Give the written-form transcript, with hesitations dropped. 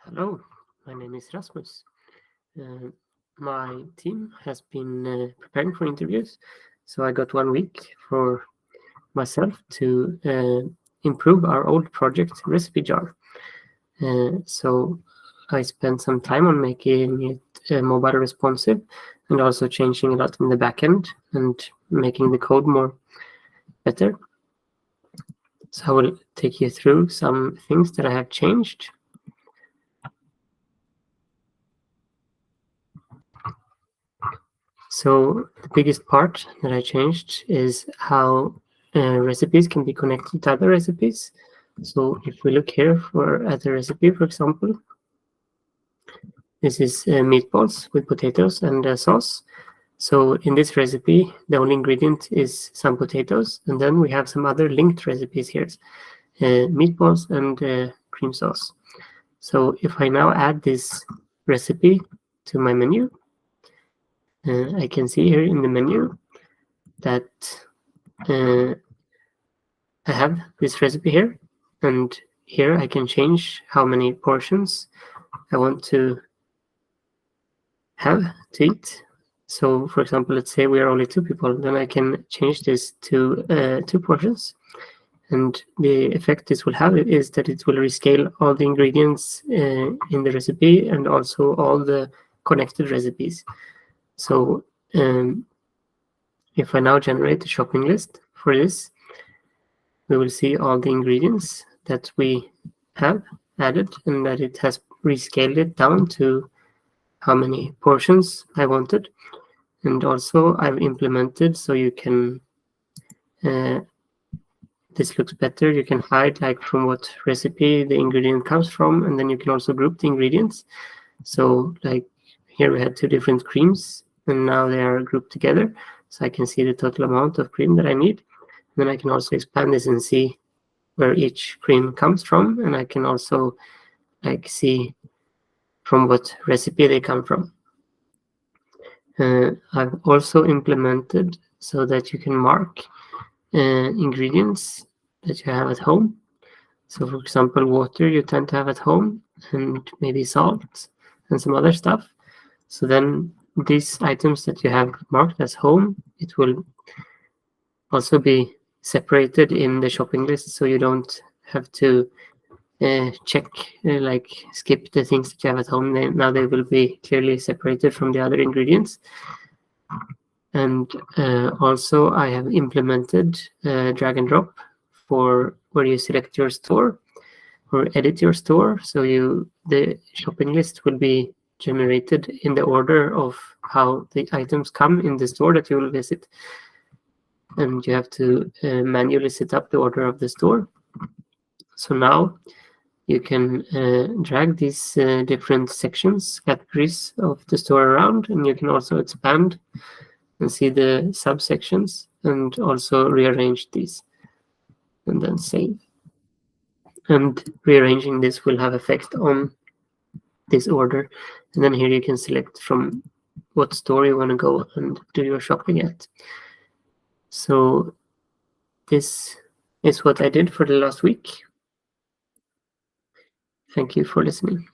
Hello, my name is Rasmus. My team has been preparing for interviews, so I got 1 week for myself to improve our old project recipe jar. So I spent some time on making it mobile responsive and also changing a lot in the backend and making the code more better. So I will take you through some things that I have changed. So the biggest part that I changed is how recipes can be connected to other recipes. So if we look here at a recipe, for example, this is meatballs with potatoes and sauce. So in this recipe, the only ingredient is some potatoes, and then we have some other linked recipes here, meatballs and cream sauce. So if I now add this recipe to my menu, I can see here in the menu that I have this recipe here, and here I can change how many portions I want to have to eat. So for example, let's say we are only 2 people, then I can change this to 2 portions. And the effect this will have is that it will rescale all the ingredients in the recipe and also all the connected recipes. So if I now generate a shopping list for this, we will see all the ingredients that we have added and that it has rescaled it down to how many portions I wanted. And also I've implemented so you can, this looks better. You can hide like from what recipe the ingredient comes from, and then you can also group the ingredients. So like here we had 2 different creams and now they are grouped together. So I can see the total amount of cream that I need. Then I can also expand this and see where each cream comes from, and I can also like see from what recipe they come from. I've also implemented so that you can mark ingredients that you have at home. So for example, water you tend to have at home, and maybe salt and some other stuff. So then these items that you have marked as home, it will also be separated in the shopping list, so you don't have to check, like skip the things that you have at home. Now they will be clearly separated from the other ingredients. And also I have implemented drag and drop for where you select your store or edit your store. So the shopping list will be generated in the order of how the items come in the store that you will visit. And you have to manually set up the order of the store. So now you can drag these different sections, categories of the store around, and you can also expand and see the subsections and also rearrange these and then save. And rearranging this will have effect on this order. And then here you can select from what store you want to go and do your shopping at. So this is what I did for the last week. Thank you for listening.